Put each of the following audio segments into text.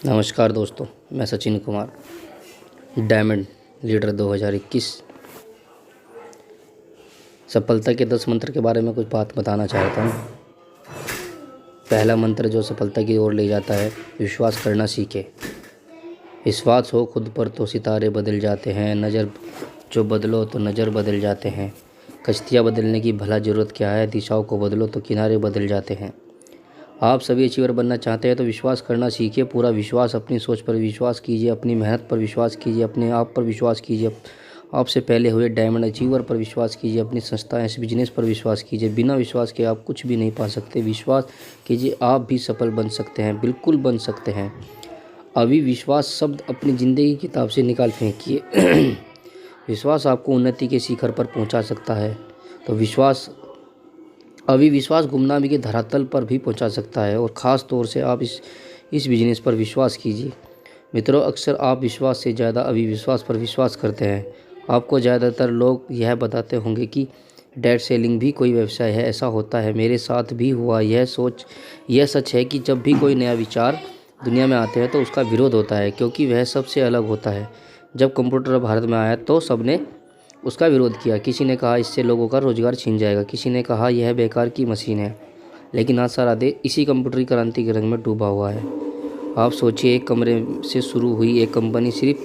नमस्कार दोस्तों, मैं सचिन कुमार, डायमंड लीडर 2021 सफलता के 10 मंत्र के बारे में कुछ बात बताना चाहता हूँ। पहला मंत्र जो सफलता की ओर ले जाता है, विश्वास करना सीखे। विश्वास हो खुद पर तो सितारे बदल जाते हैं, नज़र जो बदलो तो नज़र बदल जाते हैं। कश्तियाँ बदलने की भला ज़रूरत क्या है, दिशाओं को बदलो तो किनारे बदल जाते हैं। आप सभी अचीवर बनना चाहते हैं तो विश्वास करना सीखिए। पूरा विश्वास, अपनी सोच पर विश्वास कीजिए, अपनी मेहनत पर विश्वास कीजिए, अपने आप पर विश्वास कीजिए, आपसे पहले हुए डायमंड अचीवर पर विश्वास कीजिए, अपनी संस्था इस बिजनेस पर विश्वास कीजिए। बिना विश्वास के आप कुछ भी नहीं पा सकते। विश्वास कीजिए, आप भी सफल बन सकते हैं, बिल्कुल बन सकते हैं। अभी विश्वास शब्द अपनी ज़िंदगी की किताब से निकाल फेंकिए। विश्वास आपको उन्नति के शिखर पर पहुंचा सकता है। तो विश्वास गुमनामी के धरातल पर भी पहुंचा सकता है। और ख़ास तौर से आप इस बिजनेस पर विश्वास कीजिए। मित्रों, अक्सर आप विश्वास से ज़्यादा अविश्वास पर विश्वास करते हैं। आपको ज़्यादातर लोग यह बताते होंगे कि डेट सेलिंग भी कोई व्यवसाय है। ऐसा होता है, मेरे साथ भी हुआ। यह सच है कि जब भी कोई नया विचार दुनिया में आते हैं तो उसका विरोध होता है, क्योंकि वह सबसे अलग होता है। जब कंप्यूटर भारत में आया तो सबने उसका विरोध किया। किसी ने कहा इससे लोगों का रोजगार छीन जाएगा, किसी ने कहा यह बेकार की मशीन है। लेकिन आज सारा देश इसी कंप्यूटर क्रांति के रंग में डूबा हुआ है। आप सोचिए, एक कमरे से शुरू हुई एक कंपनी सिर्फ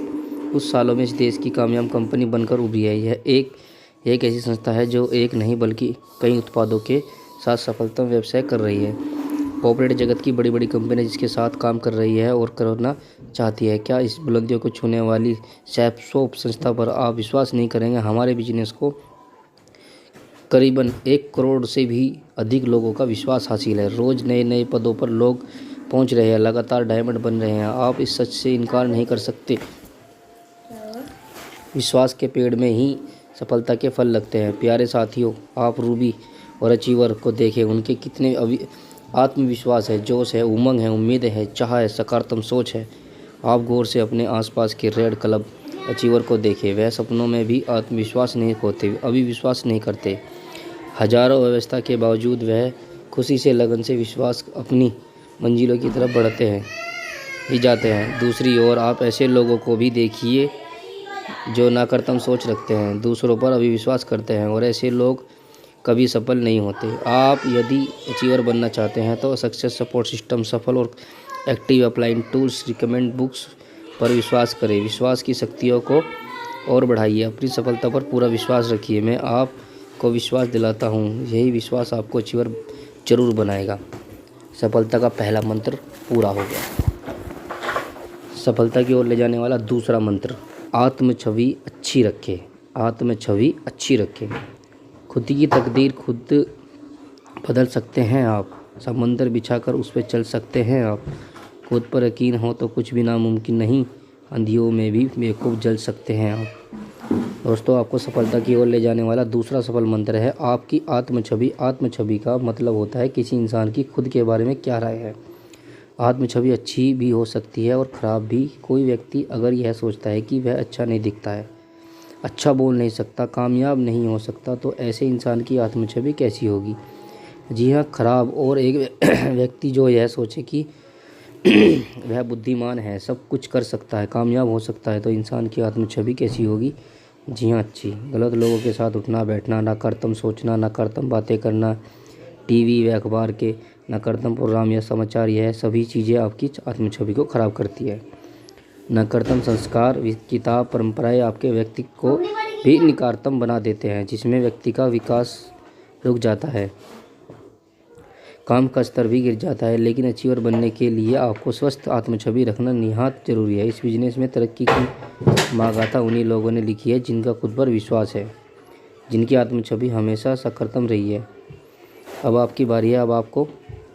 कुछ सालों में इस देश की कामयाब कंपनी बनकर उभरी है। यह एक ऐसी संस्था है जो एक नहीं बल्कि कई उत्पादों के साथ सफलता व्यवसाय कर रही है। कॉर्पोरेट जगत की बड़ी बड़ी कंपनी जिसके साथ काम कर रही है और करना चाहती है। क्या इस बुलंदियों को छूने वाली सैपसोप संस्था पर आप विश्वास नहीं करेंगे? हमारे बिजनेस को करीबन 1 करोड़ से भी अधिक लोगों का विश्वास हासिल है। रोज़ नए नए पदों पर लोग पहुंच रहे हैं, लगातार डायमंड बन रहे हैं। आप इस सच से इनकार नहीं कर सकते। विश्वास के पेड़ में ही सफलता के फल लगते हैं। प्यारे साथियों, आप रूबी और अचीवर को देखें। उनके कितने आत्मविश्वास है, जोश है, उमंग है, उम्मीद है, चाह है, सकारात्मक सोच है। आप गौर से अपने आसपास के रेड क्लब अचीवर को देखें। वह सपनों में भी आत्मविश्वास नहीं खोते, अविश्वास नहीं करते। हजारों व्यवस्था के बावजूद वह खुशी से, लगन से, विश्वास अपनी मंजिलों की तरफ बढ़ते हैं ही जाते हैं। दूसरी ओर आप ऐसे लोगों को भी देखिए जो नकारात्मक सोच रखते हैं, दूसरों पर अविश्वास करते हैं, और ऐसे लोग कभी सफल नहीं होते। आप यदि अचीवर बनना चाहते हैं तो सक्सेस सपोर्ट सिस्टम, सफल और active applying tools, recommend books पर विश्वास करें। विश्वास की शक्तियों को और बढ़ाइए। अपनी सफलता पर पूरा विश्वास रखिए। मैं आपको विश्वास दिलाता हूँ, यही विश्वास आपको अचीवर जरूर बनाएगा। सफलता का पहला मंत्र पूरा हो गया। सफलता की ओर ले जाने वाला दूसरा मंत्र, आत्म छवि अच्छी रखें। आत्म छवि अच्छी रखें। खुद की तकदीर खुद बदल सकते हैं आप। समंदर बिछाकर उस पर चल सकते हैं आप। खुद पर यकीन हो तो कुछ भी नामुमकिन नहीं। अंधियों में भी बेवकूफ़ जल सकते हैं आप। दोस्तों, आपको सफलता की ओर ले जाने वाला दूसरा सफल मंत्र है आपकी आत्म छवि। आत्म छवि का मतलब होता है किसी इंसान की खुद के बारे में क्या राय है। आत्म छवि अच्छी भी हो सकती है और ख़राब भी। कोई व्यक्ति अगर यह सोचता है कि वह अच्छा नहीं दिखता है, अच्छा बोल नहीं सकता, कामयाब नहीं हो सकता, तो ऐसे इंसान की आत्म छवि कैसी होगी? जी हाँ, खराब। और एक व्यक्ति जो यह सोचे कि वह बुद्धिमान है, सब कुछ कर सकता है, कामयाब हो सकता है, तो इंसान की आत्म छवि कैसी होगी? जी हाँ, अच्छी। गलत लोगों के साथ उठना बैठना, नकारात्मक सोचना, नकारात्मक बातें करना, टीवी व अखबार के नकारात्मक प्रोग्राम या समाचार, यह सभी चीज़ें आपकी आत्म छवि को ख़राब करती है। नकारात्मक संस्कार, किताब, परंपराएं आपके व्यक्ति को भी नकारात्मक बना देते हैं, जिसमें व्यक्ति का विकास रुक जाता है, काम का स्तर भी गिर जाता है। लेकिन अचीवर बनने के लिए आपको स्वस्थ आत्म छवि रखना निहायत जरूरी है। इस बिजनेस में तरक्की की महागाथा उन्हीं लोगों ने लिखी है जिनका खुद पर विश्वास है, जिनकी आत्म छवि हमेशा सकारात्मक रही है। अब आपकी बारी है। अब आपको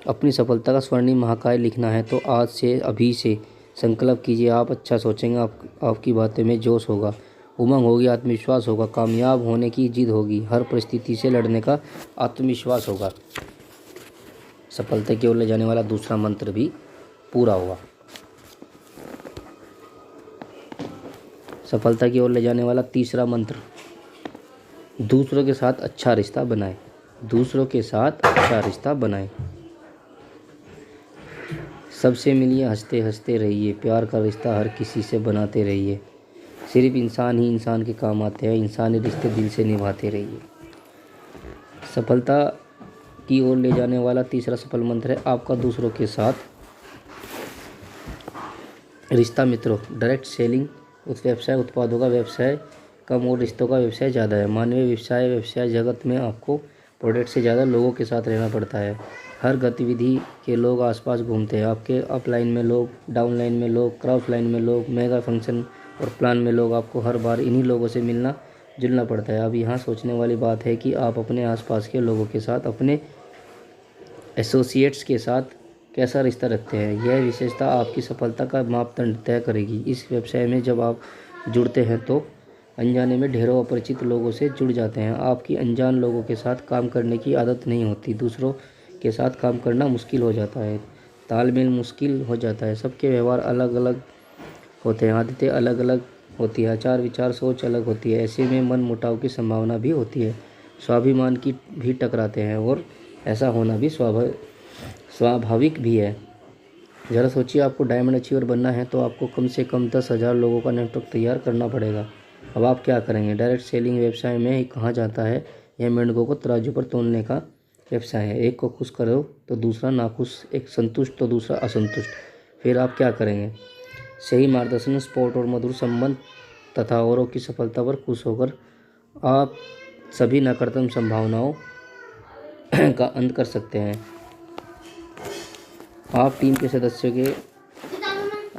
अपनी सफलता का स्वर्णिम महाकाव्य लिखना है, तो आज से, अभी से संकल्प कीजिए। आप अच्छा सोचेंगे, आपकी बातें में जोश होगा, उमंग होगी, आत्मविश्वास होगा, कामयाब होने की जिद होगी, हर परिस्थिति से लड़ने का आत्मविश्वास होगा। सफलता की ओर ले जाने वाला दूसरा मंत्र भी पूरा हुआ। सफलता की ओर ले जाने वाला तीसरा मंत्र, दूसरों के साथ अच्छा रिश्ता बनाएं। दूसरों के साथ अच्छा रिश्ता बनाएं। सबसे मिलिए, हंसते हंसते रहिए, प्यार का रिश्ता हर किसी से बनाते रहिए। सिर्फ इंसान ही इंसान के काम आते हैं, इंसानी रिश्ते दिल से निभाते रहिए। सफलता की ओर ले जाने वाला तीसरा सफल मंत्र है आपका दूसरों के साथ रिश्ता। मित्रों, डायरेक्ट सेलिंग उस व्यवसाय उत्पादों का व्यवसाय कम और रिश्तों का व्यवसाय ज़्यादा है। मानवीय व्यवसाय जगत में आपको प्रोडक्ट से ज़्यादा लोगों के साथ रहना पड़ता है। हर गतिविधि के लोग आसपास घूमते हैं, आपके अपलाइन में लोग, डाउनलाइन में लोग, क्रॉस लाइन में लोग, मेगा फंक्शन और प्लान में लोग। आपको हर बार इन्हीं लोगों से मिलना जुलना पड़ता है। अब यहाँ सोचने वाली बात है कि आप अपने आसपास के लोगों के साथ, अपने एसोसिएट्स के साथ कैसा रिश्ता रखते हैं। यह विशेषता आपकी सफलता का मापदंड तय करेगी। इस व्यवसाय में जब आप जुड़ते हैं तो अनजाने में ढेरों अपरिचित लोगों से जुड़ जाते हैं। आपकी अनजान लोगों के साथ काम करने की आदत नहीं होती, दूसरों के साथ काम करना मुश्किल हो जाता है, तालमेल मुश्किल हो जाता है। सबके व्यवहार अलग अलग होते हैं, आदतें अलग अलग होती है, आचार विचार सोच अलग होती है। ऐसे में मन मुटाव की संभावना भी होती है, स्वाभिमान की भी टकराते हैं और ऐसा होना भी स्वाभाविक भी है। ज़रा सोचिए, आपको डायमंड अचीवर बनना है तो आपको कम से कम 10,000 लोगों का नेटवर्क तैयार करना पड़ेगा। अब आप क्या करेंगे? डायरेक्ट सेलिंग व्यवसाय में ही कहा जाता है यह मेंढकों को तराजू पर तोलने का व्यवसाय है। एक को खुश करो तो दूसरा नाखुश, एक संतुष्ट तो दूसरा असंतुष्ट। फिर आप क्या करेंगे? सही मार्गदर्शन, सपोर्ट और मधुर संबंध तथा औरों की सफलता पर खुश होकर आप सभी नकारात्मक संभावनाओं का अंत कर सकते हैं। आप टीम के सदस्यों के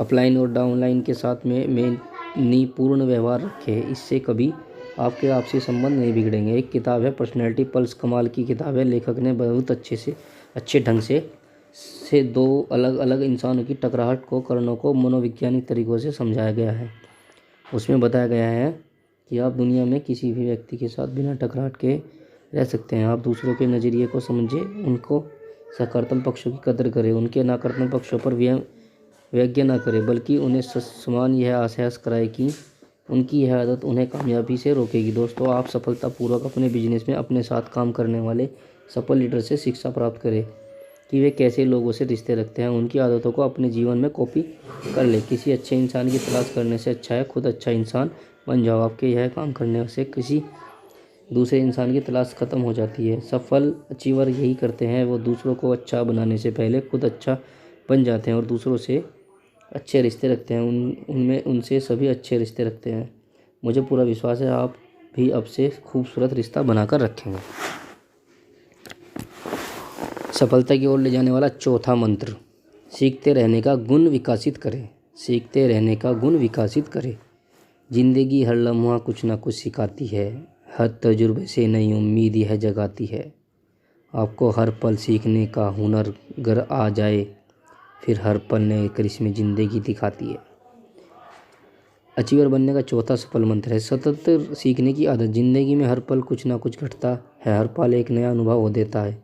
अपलाइन और डाउनलाइन के साथ में पूर्ण व्यवहार रखें। इससे कभी आपके आपसी संबंध नहीं बिगड़ेंगे। एक किताब है पर्सनैलिटी पल्स, कमाल की किताब है। लेखक ने बहुत अच्छे ढंग से दो अलग अलग इंसानों की टकराहट को, कारणों को मनोवैज्ञानिक तरीकों से समझाया गया है। उसमें बताया गया है कि आप दुनिया में किसी भी व्यक्ति के साथ बिना टकराहट के रह सकते हैं। आप दूसरों के नज़रिए को समझें, उनको सकारात्मक पक्षों की कदर करें, उनके नकारात्मक पक्षों पर व्यंग्य न करें, बल्कि उन्हें समान यह आश्वास कराएं कि उनकी यह आदत उन्हें कामयाबी से रोकेगी। दोस्तों, आप सफलतापूर्वक अपने बिजनेस में अपने साथ काम करने वाले सफल लीडर से शिक्षा प्राप्त करें कि वे कैसे लोगों से रिश्ते रखते हैं। उनकी आदतों को अपने जीवन में कॉपी कर ले। किसी अच्छे इंसान की तलाश करने से अच्छा है खुद अच्छा इंसान बन जाओ। आपके यह काम करने से किसी दूसरे इंसान की तलाश खत्म हो जाती है। सफल अचीवर यही करते हैं, वो दूसरों को अच्छा बनाने से पहले खुद अच्छा बन जाते हैं और दूसरों से अच्छे रिश्ते रखते हैं। उनसे सभी अच्छे रिश्ते रखते हैं। मुझे पूरा विश्वास है आप भी अब से खूबसूरत रिश्ता बनाकर रखेंगे। सफलता की ओर ले जाने वाला चौथा मंत्र, सीखते रहने का गुण विकसित करें। सीखते रहने का गुण विकसित करें। जिंदगी हर लम्हा कुछ ना कुछ सिखाती है, हर तजुर्बे से नई उम्मीद यह जगाती है। आपको हर पल सीखने का हुनर अगर आ जाए, फिर हर पल नए करिश्मे ज़िंदगी दिखाती है। अचीवर बनने का चौथा सफल मंत्र है सतत सीखने की आदत। ज़िंदगी में हर पल कुछ ना कुछ घटता है, हर पल एक नया अनुभव हो देता है।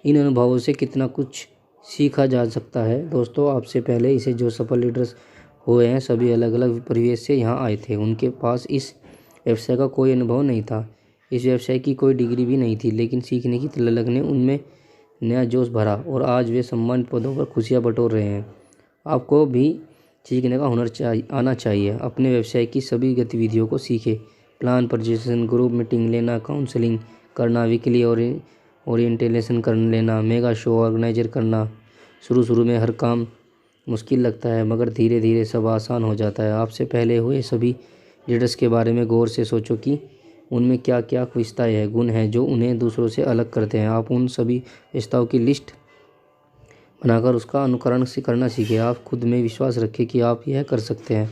इन अनुभवों से कितना कुछ सीखा जा सकता है। दोस्तों, आपसे पहले इसे जो सफल लीडर्स हुए हैं सभी अलग अलग परिवेश से यहाँ आए थे। उनके पास इस व्यवसाय का कोई अनुभव नहीं था, इस व्यवसाय की कोई डिग्री भी नहीं थी, लेकिन सीखने की तलक ने उनमें नया जोश भरा और आज वे सम्मानित पदों पर खुशियाँ बटोर रहे हैं। आपको भी सीखने का हुनर आना चाहिए। अपने व्यवसाय की सभी गतिविधियों को सीखें। प्लान, प्रेजेंटेशन, ग्रुप मीटिंग लेना, काउंसलिंग करना, वीकली ओरिएंटेशन कर लेना, मेगा शो ऑर्गेनाइजर करना। शुरू में हर काम मुश्किल लगता है, मगर धीरे धीरे सब आसान हो जाता है। आपसे पहले हुए सभी लीडर्स के बारे में गौर से सोचो कि उनमें क्या क्या विशेषताएं हैं, गुण हैं जो उन्हें दूसरों से अलग करते हैं। आप उन सभी विशेषताओं की लिस्ट बनाकर उसका अनुकरण करना सीखें। आप खुद में विश्वास रखें कि आप यह कर सकते हैं।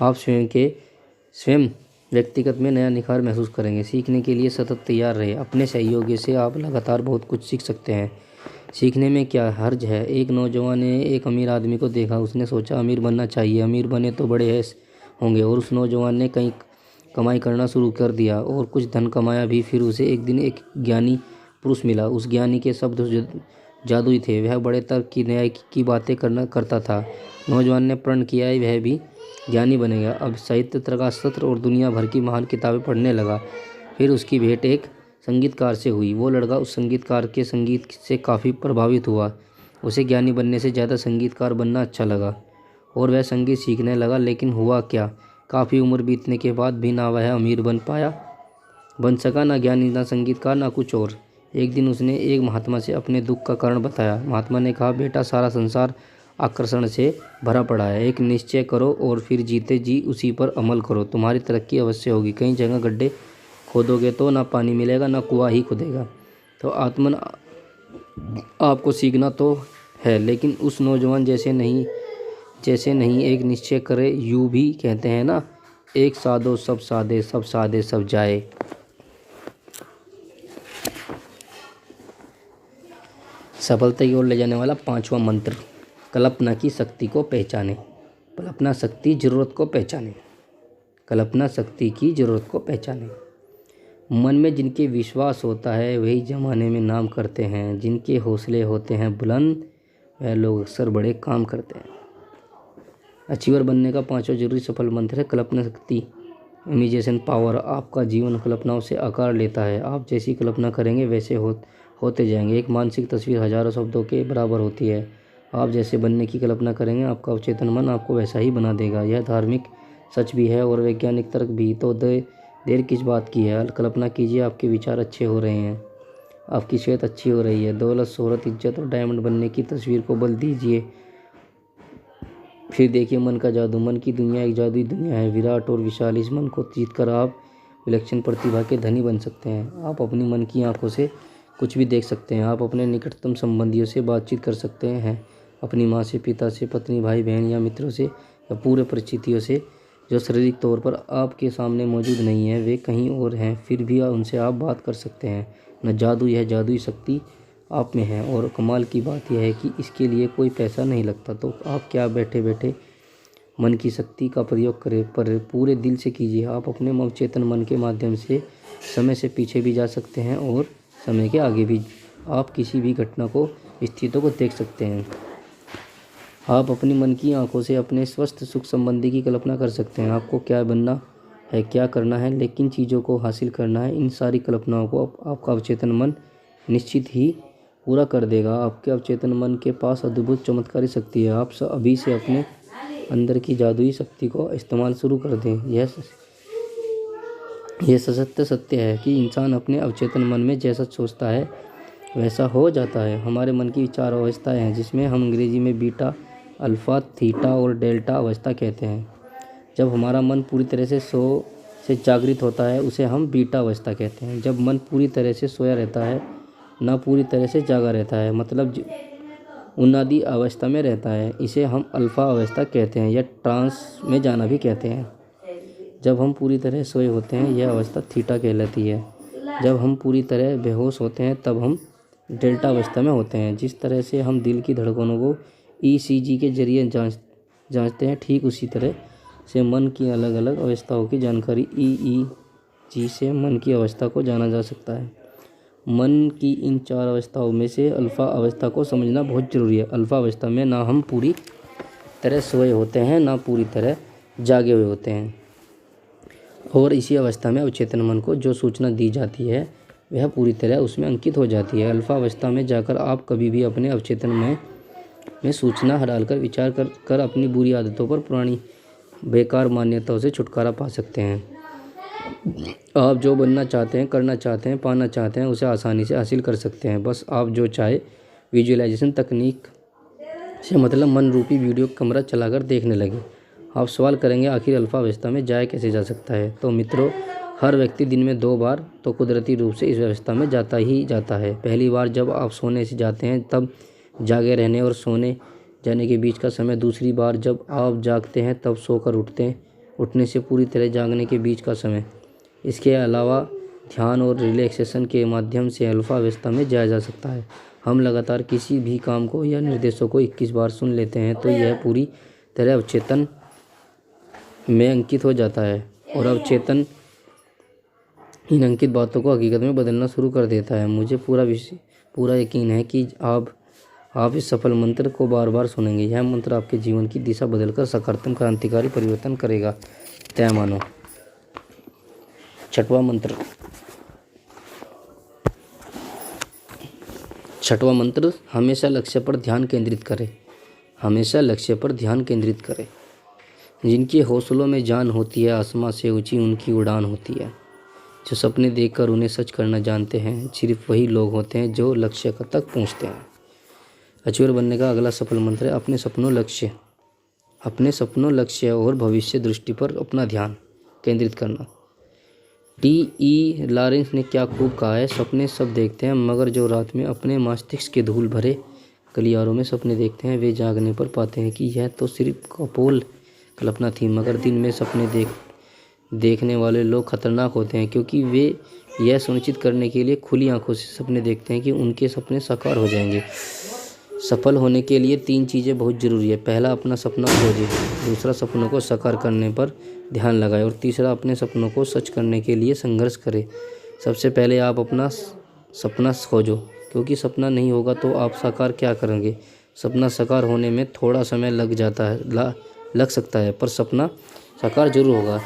आप स्वयं व्यक्तिगत में नया निखार महसूस करेंगे। सीखने के लिए सतत तैयार रहे। अपने सहयोगी से आप लगातार बहुत कुछ सीख सकते हैं। सीखने में क्या हर्ज है? एक नौजवान ने एक अमीर आदमी को देखा, उसने सोचा अमीर बनना चाहिए, अमीर बने तो बड़े ऐश होंगे, और उस नौजवान ने कहीं कमाई करना शुरू कर दिया और कुछ धन कमाया भी। फिर उसे एक दिन एक ज्ञानी पुरुष मिला। उस ज्ञानी के शब्द जादुई थे। वह बड़े तर्क की न्याय की बातें करता था। नौजवान ने प्रण किया वह भी ज्ञानी बनेगा। अब साहित्य, तर्कशास्त्र और दुनिया भर की महान किताबें पढ़ने लगा। फिर उसकी भेंट एक संगीतकार से हुई। वो लड़का उस संगीतकार के संगीत से काफ़ी प्रभावित हुआ उसे ज्ञानी बनने से ज़्यादा संगीतकार बनना अच्छा लगा और वह संगीत सीखने लगा। लेकिन हुआ क्या, काफ़ी उम्र बीतने के बाद भी ना वह अमीर बन सका, ना ज्ञानी, ना संगीतकार, ना कुछ और। एक दिन उसने एक महात्मा से अपने दुख का कारण बताया। महात्मा ने कहा, बेटा, सारा संसार आकर्षण से भरा पड़ा है। एक निश्चय करो और फिर जीते जी उसी पर अमल करो। तुम्हारी तरक्की अवश्य होगी। कई जगह गड्ढे खोदोगे तो ना पानी मिलेगा, ना कुआं ही खुदेगा। तो आत्मन आपको सीखना तो है, लेकिन उस नौजवान जैसे नहीं एक निश्चय करे। यूं भी कहते हैं ना, एक साधो सब साधे, सब साधे सब जाए। सफलता की ओर ले जाने वाला 5वां मंत्र, कल्पना की शक्ति को पहचाने। कल्पना शक्ति जरूरत को पहचाने। कल्पना शक्ति की जरूरत को पहचाने। मन में जिनके विश्वास होता है वही जमाने में नाम करते हैं। जिनके हौसले होते हैं बुलंद, वह लोग अक्सर बड़े काम करते हैं। अचीवर बनने का 5वां जरूरी सफल मंत्र है कल्पना शक्ति, इमेजिनेशन पावर। आपका जीवन कल्पनाओं से आकार लेता है। आप जैसी कल्पना करेंगे वैसे होते जाएंगे। एक मानसिक तस्वीर हजारों शब्दों के बराबर होती है। आप जैसे बनने की कल्पना करेंगे, आपका अवचेतन मन आपको वैसा ही बना देगा। यह धार्मिक सच भी है और वैज्ञानिक तर्क भी। तो देर किस बात की है, कल्पना कीजिए आपके विचार अच्छे हो रहे हैं, आपकी सेहत अच्छी हो रही है। दौलत, शोहरत, इज्जत और डायमंड बनने की तस्वीर को बल दीजिए। फिर देखिए मन का जादू। मन की दुनिया एक जादुई दुनिया है, विराट और विशाल। इस मन को जीतकर आप विलक्षण प्रतिभा के धनी बन सकते हैं। आप अपनी मन की आंखों से कुछ भी देख सकते हैं। आप अपने निकटतम संबंधियों से बातचीत कर सकते हैं, अपनी माँ से, पिता से, पत्नी, भाई बहन या मित्रों से, या पूरे परिचितियों से जो शारीरिक तौर पर आपके सामने मौजूद नहीं है, वे कहीं और हैं, फिर भी उनसे आप बात कर सकते हैं। न जादू, यह जादुई शक्ति आप में है। और कमाल की बात यह है कि इसके लिए कोई पैसा नहीं लगता। तो आप क्या बैठे बैठे मन की शक्ति का प्रयोग करें, पर पूरे दिल से कीजिए। आप अपने अवचेतन मन के माध्यम से समय से पीछे भी जा सकते हैं और समय के आगे भी। आप किसी भी घटना को, स्थितियों को देख सकते हैं। आप अपनी मन की आंखों से अपने स्वस्थ सुख संबंधी की कल्पना कर सकते हैं। आपको क्या बनना है, क्या करना है, लेकिन चीज़ों को हासिल करना है, इन सारी कल्पनाओं को आपका अवचेतन मन निश्चित ही पूरा कर देगा। आपके अवचेतन मन के पास अद्भुत चमत्कारी शक्ति है। आप अभी से अपने अंदर की जादुई शक्ति को इस्तेमाल शुरू कर दें। यह सत्य है कि इंसान अपने अवचेतन मन में जैसा सोचता है वैसा हो जाता है। हमारे मन की 4 अवस्थाएं हैं, जिसमें हम अंग्रेजी में बीटा, अल्फा, थीटा और डेल्टा अवस्था कहते हैं। जब हमारा मन पूरी तरह से जागृत होता है, उसे हम बीटा अवस्था कहते हैं। जब मन पूरी तरह से सोया रहता है, ना पूरी तरह से जागा रहता है, मतलब उन्नादी अवस्था में रहता है, इसे हम अल्फा अवस्था कहते हैं, या ट्रांस में जाना भी कहते हैं। जब हम पूरी तरह सोए होते हैं, यह अवस्था थीटा कहलाती है। जब हम पूरी तरह बेहोश होते हैं, तब हम डेल्टा अवस्था में होते हैं। जिस तरह से हम दिल की धड़कनों को ECG के जरिए जांचते हैं, ठीक उसी तरह से मन की अलग अलग अवस्थाओं की जानकारी EEG से मन की अवस्था को जाना जा सकता है। मन की इन 4 अवस्थाओं में से अल्फा अवस्था को समझना बहुत ज़रूरी है। अल्फा अवस्था में ना हम पूरी तरह सोए होते हैं, ना पूरी तरह जागे हुए होते हैं, और इसी अवस्था में अवचेतन मन को जो सूचना दी जाती है वह पूरी तरह उसमें अंकित हो जाती है। अल्फा अवस्था में जाकर आप कभी भी अपने अवचेतन में सूचना डालकर विचार कर अपनी बुरी आदतों पर, पुरानी बेकार मान्यताओं से छुटकारा पा सकते हैं। आप जो बनना चाहते हैं, करना चाहते हैं, पाना चाहते हैं, उसे आसानी से हासिल कर सकते हैं। बस आप जो चाहे विजुअलाइजेशन तकनीक से मतलब मन रूपी वीडियो कैमरा चलाकर देखने लगे। आप सवाल करेंगे, आखिर अल्फा अवस्था में जाया कैसे जा सकता है? तो मित्रों, हर व्यक्ति दिन में 2 बार तो कुदरती रूप से इस अवस्था में जाता ही जाता है। पहली बार जब आप सोने से जाते हैं, तब जागे रहने और सोने जाने के बीच का समय। दूसरी बार जब आप जागते हैं, तब सोकर उठने से पूरी तरह जागने के बीच का समय। इसके अलावा ध्यान और रिलैक्सेशन के माध्यम से अल्फा अवस्था में जाया जा सकता है। हम लगातार किसी भी काम को या निर्देशों को 21 बार सुन लेते हैं, तो यह पूरी तरह अवचेतन में अंकित हो जाता है, और अवचेतन इन अंकित बातों को हकीकत में बदलना शुरू कर देता है। मुझे पूरा यकीन है कि आप इस सफल मंत्र को बार बार सुनेंगे। यह मंत्र आपके जीवन की दिशा बदलकर सकारात्मक क्रांतिकारी परिवर्तन करेगा। तय मानो। 6वां मंत्र। छठवां मंत्र, हमेशा लक्ष्य पर ध्यान केंद्रित करें। हमेशा लक्ष्य पर ध्यान केंद्रित करें। जिनके हौसलों में जान होती है, आसमां से ऊंची उनकी उड़ान होती है। जो सपने देखकर उन्हें सच करना जानते हैं, सिर्फ वही लोग होते हैं जो लक्ष्य तक पहुंचते हैं। अचीवर बनने का अगला सफल मंत्र है अपने सपनों, लक्ष्य और भविष्य दृष्टि पर अपना ध्यान केंद्रित करना। T.E. लॉरेंस ने क्या खूब कहा है, सपने सब देखते हैं मगर जो रात में अपने मस्तिष्क के धूल भरे गलियारों में सपने देखते हैं, वे जागने पर पाते हैं कि यह तो सिर्फ कपोल कल्पना थी। मगर दिन में सपने देखने वाले लोग खतरनाक होते हैं, क्योंकि वे यह सुनिश्चित करने के लिए खुली आंखों से सपने देखते हैं कि उनके सपने साकार हो जाएंगे। सफल होने के लिए 3 चीज़ें बहुत ज़रूरी है। पहला, अपना सपना खोजें। दूसरा, सपनों को साकार करने पर ध्यान लगाएं। और तीसरा, अपने सपनों को सच करने के लिए संघर्ष करें। सबसे पहले आप अपना सपना खोजो, क्योंकि सपना नहीं होगा तो आप साकार क्या करेंगे। सपना साकार होने में थोड़ा समय लग सकता है, पर सपना साकार जरूर होगा।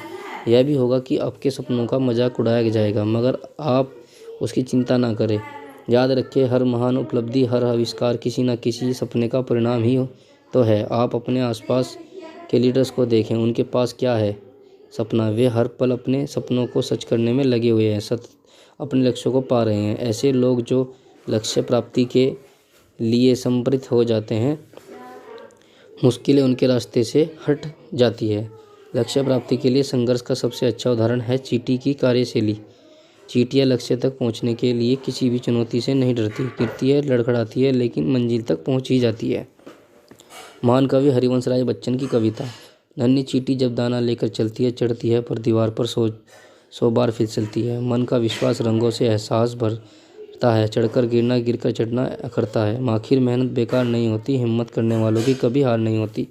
यह भी होगा कि आपके सपनों का मजाक उड़ाया जाएगा, मगर आप उसकी चिंता ना करें। याद रखें, हर महान उपलब्धि, हर आविष्कार किसी न किसी सपने का परिणाम ही तो है। आप अपने आसपास के लीडर्स को देखें, उनके पास क्या है सपना। वे हर पल अपने सपनों को सच करने में लगे हुए हैं, अपने लक्ष्यों को पा रहे हैं। ऐसे लोग जो लक्ष्य प्राप्ति के लिए समर्पित हो जाते हैं, मुश्किलें उनके रास्ते से हट जाती है। लक्ष्य प्राप्ति के लिए संघर्ष का सबसे अच्छा उदाहरण है चींटी की कार्यशैली। चींटियाँ लक्ष्य तक पहुंचने के लिए किसी भी चुनौती से नहीं डरती, गिरती है, लड़खड़ाती है, लेकिन मंजिल तक पहुंच ही जाती है। महान कवि हरिवंश राय बच्चन की कविता। नन्ही चींटी जब दाना लेकर चलती है, चढ़ती है पर दीवार पर 100 बार फिसलती है। मन का विश्वास रंगों से एहसास भरता है, चढ़कर गिरना, गिरकर चढ़ना अखरता है। आखिर मेहनत बेकार नहीं होती, हिम्मत करने वालों की कभी हार नहीं होती।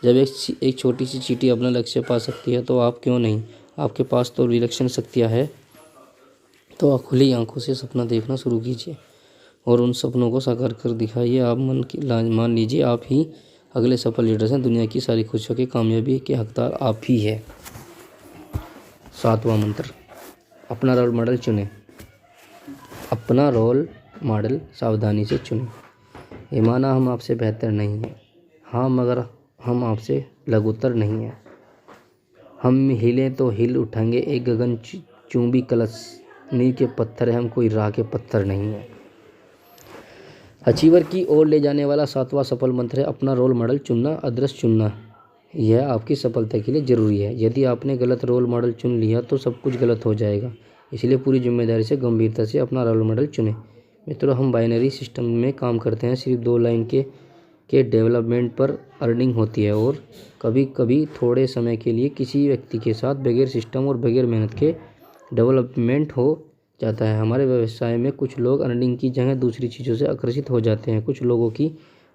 जब एक छोटी सी चींटी अपना लक्ष्य पा सकती है, तो आप क्यों नहीं। आपके पास तो विलक्षण शक्तियाँ है, तो आप खुली आंखों से सपना देखना शुरू कीजिए और उन सपनों को साकार कर दिखाइए। आप मान लीजिए आप ही अगले सफल लीडर्स हैं। दुनिया की सारी खुशियों की कामयाबी के हकदार आप ही है। 7वां मंत्र, अपना रोल मॉडल चुनें। अपना रोल मॉडल सावधानी से चुनें। ये माना हम आपसे बेहतर नहीं हैं, हाँ, मगर हम आपसे लघुतर नहीं हैं। हम हिलें तो हिल उठेंगे, एक गगन चुंबी कलश नींव के पत्थर है, हम कोई राह के पत्थर नहीं है। अचीवर की ओर ले जाने वाला 7वां सफल मंत्र है अपना रोल मॉडल चुनना, अदृश्य चुनना। यह आपकी सफलता के लिए ज़रूरी है। यदि आपने गलत रोल मॉडल चुन लिया तो सब कुछ गलत हो जाएगा। इसलिए पूरी जिम्मेदारी से, गंभीरता से अपना रोल मॉडल चुनें। मित्रों, हम बाइनरी सिस्टम में काम करते हैं। सिर्फ 2 लाइन के डेवलपमेंट पर अर्निंग होती है, और कभी कभी थोड़े समय के लिए किसी व्यक्ति के साथ बगैर सिस्टम और बगैर मेहनत के डेवलपमेंट हो जाता है। हमारे व्यवसाय में कुछ लोग अर्निंग की जगह दूसरी चीज़ों से आकर्षित हो जाते हैं। कुछ लोगों की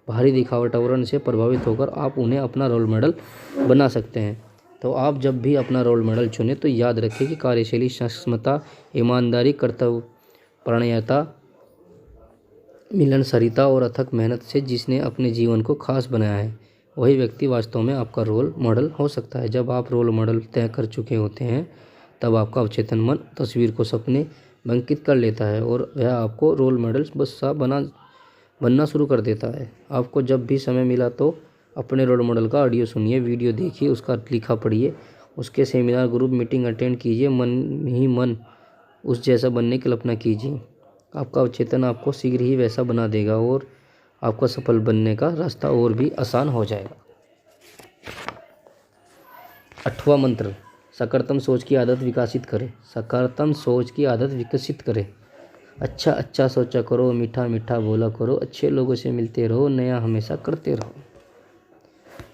बाहरी दिखावटावरण से प्रभावित होकर आप उन्हें अपना रोल मॉडल बना सकते हैं। तो आप जब भी अपना रोल मॉडल चुनें तो याद रखें कि कार्यशैली, सक्षमता, ईमानदारी, कर्तव्यपरायणता, मिलनसारिता और अथक मेहनत से जिसने अपने जीवन को खास बनाया है, वही व्यक्ति वास्तव में आपका रोल मॉडल हो सकता है। जब आप रोल मॉडल तय कर चुके होते हैं, तब आपका अवचेतन मन तस्वीर को सपने अंकित कर लेता है और वह आपको रोल मॉडल बनना शुरू कर देता है। आपको जब भी समय मिला तो अपने रोल मॉडल का ऑडियो सुनिए, वीडियो देखिए, उसका लिखा पढ़िए, उसके सेमिनार, ग्रुप मीटिंग अटेंड कीजिए। मन ही मन उस जैसा बनने की कल्पना कीजिए। आपका अवचेतन आपको शीघ्र ही वैसा बना देगा और आपका सफल बनने का रास्ता और भी आसान हो जाएगा। 8वां मंत्र, सकारात्मक सोच की आदत विकसित करें। सकारात्मक सोच की आदत विकसित करें। अच्छा सोचा करो, मीठा मीठा बोला करो, अच्छे लोगों से मिलते रहो, नया हमेशा करते रहो।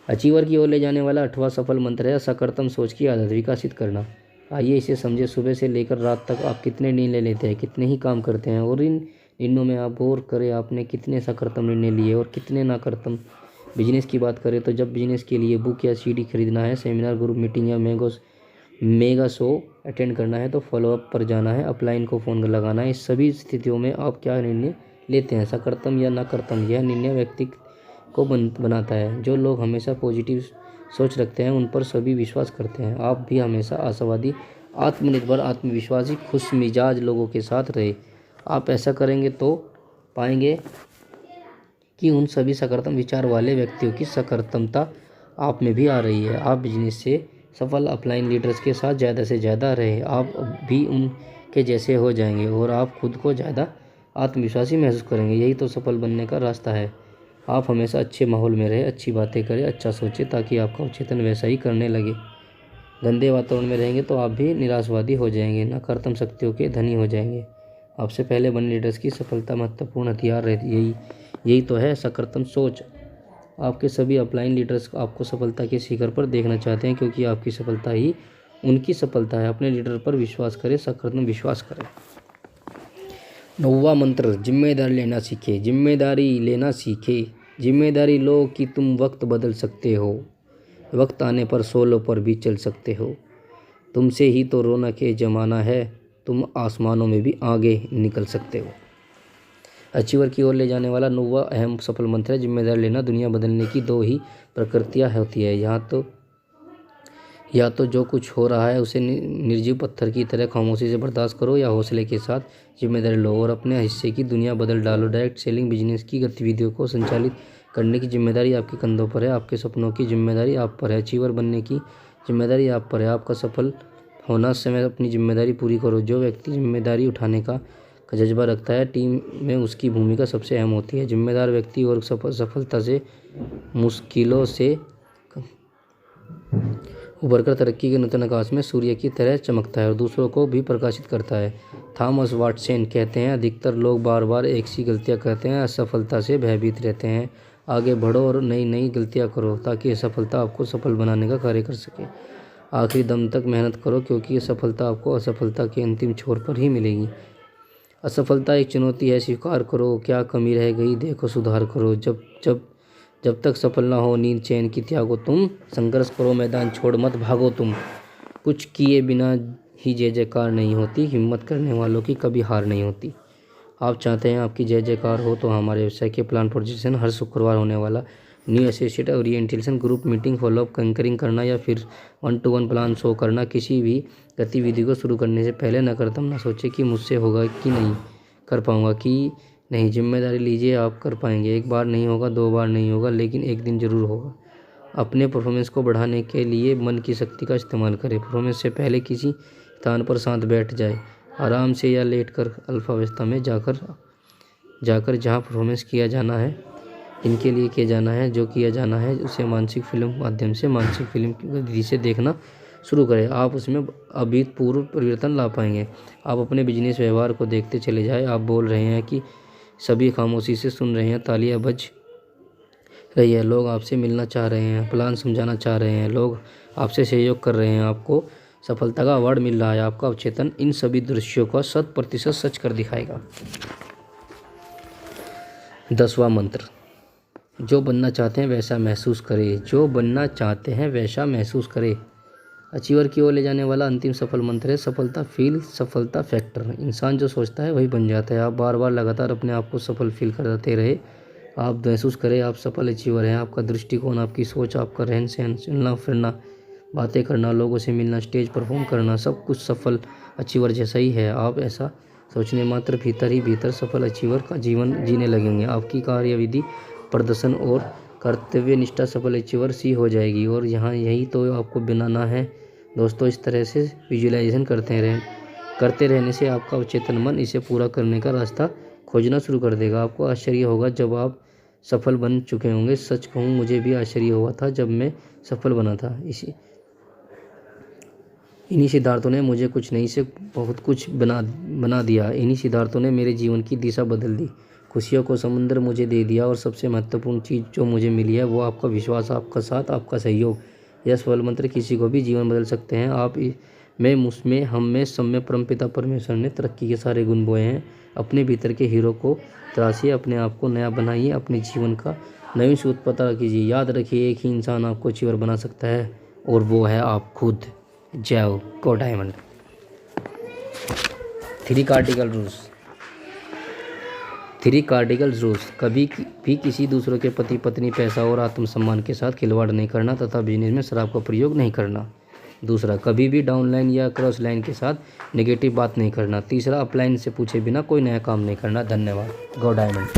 अचीवर की ओर ले जाने वाला 8वां सफल मंत्र है सकारात्मक सोच की आदत विकसित करना। आइए इसे समझे। सुबह से लेकर रात तक आप कितने निर्णय लेते हैं, कितने ही काम करते हैं, और इन निर्णयों में आप गौर करें आपने कितने सकारात्मक निर्णय लिए और कितने नकारात्मक। बिजनेस की बात करें तो जब बिजनेस के लिए बुक या सीडी खरीदना है, सेमिनार, ग्रुप मीटिंग या मेगा शो अटेंड करना है, तो फॉलोअप पर जाना है, अपलाइन को फ़ोन लगाना है, इस सभी स्थितियों में आप क्या निर्णय लेते हैं, सकारात्मक या नकारात्मक। यह निर्णय व्यक्ति को बनाता है। जो लोग हमेशा पॉजिटिव सोच रखते हैं उन पर सभी विश्वास करते हैं। आप भी हमेशा आशावादी, आत्मनिर्भर, आत्मविश्वासी, खुश मिजाज लोगों के साथ रहे। आप ऐसा करेंगे तो पाएंगे कि उन सभी सकारात्मक विचार वाले व्यक्तियों की सकारात्मकता आप में भी आ रही है। आप बिजनेस से सफल अपलाइन लीडर्स के साथ ज़्यादा से ज़्यादा रहे, आप भी उनके जैसे हो जाएंगे और आप खुद को ज़्यादा आत्मविश्वासी महसूस करेंगे। यही तो सफल बनने का रास्ता है। आप हमेशा अच्छे माहौल में रहे, अच्छी बातें करें, अच्छा सोचें, ताकि आपका अवचेतन वैसा ही करने लगे। गंदे वातावरण में रहेंगे तो आप भी निराशवादी हो जाएंगे, नकारात्मक शक्तियों के धनी हो जाएंगे। आपसे पहले बने लीडर्स की सफलता महत्वपूर्ण हथियार रहती यही तो है सकारात्मक सोच। आपके सभी अपलाइन लीडर्स आपको सफलता के शिखर पर देखना चाहते हैं, क्योंकि आपकी सफलता ही उनकी सफलता है। अपने लीडर पर विश्वास करें, सकारात्मक विश्वास करें। 9वां मंत्र, जिम्मेदारी लेना सीखे। जिम्मेदारी लेना सीखे। जिम्मेदारी लो कि तुम वक्त बदल सकते हो, वक्त आने पर सोलों पर भी चल सकते हो। तुमसे ही तो रौनक के ज़माना है, तुम आसमानों में भी आगे निकल सकते हो। अचीवर की ओर ले जाने वाला 9वां अहम सफल मंत्र है जिम्मेदारी लेना। दुनिया बदलने की दो ही प्रकृतियाँ होती है, या तो जो कुछ हो रहा है उसे निर्जीव पत्थर की तरह खामोशी से बर्दाश्त करो, या हौसले के साथ जिम्मेदारी लो और अपने हिस्से की दुनिया बदल डालो। डायरेक्ट सेलिंग बिजनेस की गतिविधियों को संचालित करने की जिम्मेदारी आपके कंधों पर है, आपके सपनों की जिम्मेदारी आप पर है, अचीवर बनने की जिम्मेदारी आप पर है। आपका सफल होना समय अपनी जिम्मेदारी पूरी करो। जो व्यक्ति जिम्मेदारी उठाने का जज्बा रखता है, टीम में उसकी भूमिका सबसे अहम होती है। जिम्मेदार व्यक्ति और सफलता से मुश्किलों से उभरकर तरक्की के नूतन आकाश में सूर्य की तरह चमकता है और दूसरों को भी प्रकाशित करता है। थॉमस वाटसन कहते हैं, अधिकतर लोग बार बार एक सी गलतियां करते हैं, असफलता से भयभीत रहते हैं। आगे बढ़ो और नई नई गलतियां करो, ताकि असफलता आपको सफल बनाने का कार्य कर सके। आखिरी दम तक मेहनत करो, क्योंकि ये सफलता आपको असफलता के अंतिम छोर पर ही मिलेगी। असफलता एक चुनौती है, स्वीकार करो क्या कमी रह गई, देखो सुधार करो। जब तक सफल ना हो नींद चैन की त्यागो तुम, संघर्ष करो मैदान छोड़ मत भागो तुम। कुछ किए बिना ही जय जयकार नहीं होती, हिम्मत करने वालों की कभी हार नहीं होती। आप चाहते हैं आपकी जय जयकार हो तो हमारे व्यवसाय के प्लान प्रोजेक्शन हर शुक्रवार होने वाला new associate orientation group meeting follow up concurring करना या फिर 1-to-1 प्लान शो करना। किसी भी गतिविधि को शुरू करने से पहले नकारात्मक ना सोचे कि मुझसे होगा कि नहीं, कर पाऊंगा कि नहीं। जिम्मेदारी लीजिए, आप कर पाएंगे। एक बार नहीं होगा, 2 बार नहीं होगा, लेकिन एक दिन ज़रूर होगा। अपने परफॉर्मेंस को बढ़ाने के लिए मन की शक्ति का इस्तेमाल करें। परफॉर्मेंस से पहले किसी स्थान पर शांत बैठ जाए, आराम से या लेट कर अल्फा अवस्था में जाकर जहाँ परफॉर्मेंस किया जाना है, इनके लिए किया जाना है, जो किया जाना है उसे मानसिक फिल्म माध्यम से मानसिक फिल्म की गति से देखना शुरू करें। आप उसमें अभूतपूर्व परिवर्तन ला पाएंगे। आप अपने बिजनेस व्यवहार को देखते चले जाएं। आप बोल रहे हैं कि सभी खामोशी से सुन रहे हैं, तालियां बज रही है, लोग आपसे मिलना चाह रहे हैं, प्लान समझाना चाह रहे हैं, लोग आपसे सहयोग कर रहे हैं, आपको सफलता का अवार्ड मिल रहा है। आपका अवचेतन इन सभी दृश्यों का 100% सच कर दिखाएगा। 10वां मंत्र, जो बनना चाहते हैं वैसा महसूस करें। जो बनना चाहते हैं वैसा महसूस करें। अचीवर की ओर ले जाने वाला अंतिम सफल मंत्र है सफलता फील सफलता फैक्टर। इंसान जो सोचता है वही बन जाता है। आप बार बार लगातार अपने आप को सफल फील करते रहे, आप महसूस करें आप सफल अचीवर हैं। आपका दृष्टिकोण, आपकी सोच, आपका रहन सहन, चलना फिरना, बातें करना, लोगों से मिलना, स्टेज परफॉर्म करना, सब कुछ सफल अचीवर जैसा ही है। आप ऐसा सोचने मात्र भीतर ही भीतर सफल अचीवर का जीवन जीने लगेंगे। आपकी कार्यविधि, प्रदर्शन और कर्तव्य निष्ठा सफल अचीवर सी हो जाएगी। और यहाँ यही तो आपको बनाना है दोस्तों। इस तरह से विजुअलाइजेशन करते रहने से आपका अवचेतन मन इसे पूरा करने का रास्ता खोजना शुरू कर देगा। आपको आश्चर्य होगा जब आप सफल बन चुके होंगे। सच कहूँ, मुझे भी आश्चर्य हुआ था जब मैं सफल बना था। इन्हीं सिद्धांतों ने मुझे कुछ नहीं से बहुत कुछ बना दिया। इन्हीं सिद्धांतों ने मेरे जीवन की दिशा बदल दी, खुशियों को समुद्र मुझे दे दिया। और सबसे महत्वपूर्ण चीज़ जो मुझे मिली है वो आपका विश्वास, आपका साथ, आपका सहयोग। यह सफल मंत्र किसी को भी जीवन बदल सकते हैं। आप में, मुझमें, हम में, सब में परमपिता परमेश्वर ने तरक्की के सारे गुण बोए हैं। अपने भीतर के हीरो को तराशिए, अपने आप को नया बनाइए, अपने जीवन का नवीन सूत्र पता कीजिए। याद रखिए, एक ही इंसान आपको अचीवर बना सकता है और वो है आप खुद। जय को डायमंड। 3 कार्डिकल रूल्स। कभी भी किसी दूसरों के पति पत्नी, पैसा और आत्मसम्मान के साथ खिलवाड़ नहीं करना तथा बिजनेस में शराब का प्रयोग नहीं करना। दूसरा, कभी भी डाउन लाइन या क्रॉस लाइन के साथ नेगेटिव बात नहीं करना। तीसरा, अपलाइन से पूछे बिना कोई नया काम नहीं करना। धन्यवाद। गो डायमंड।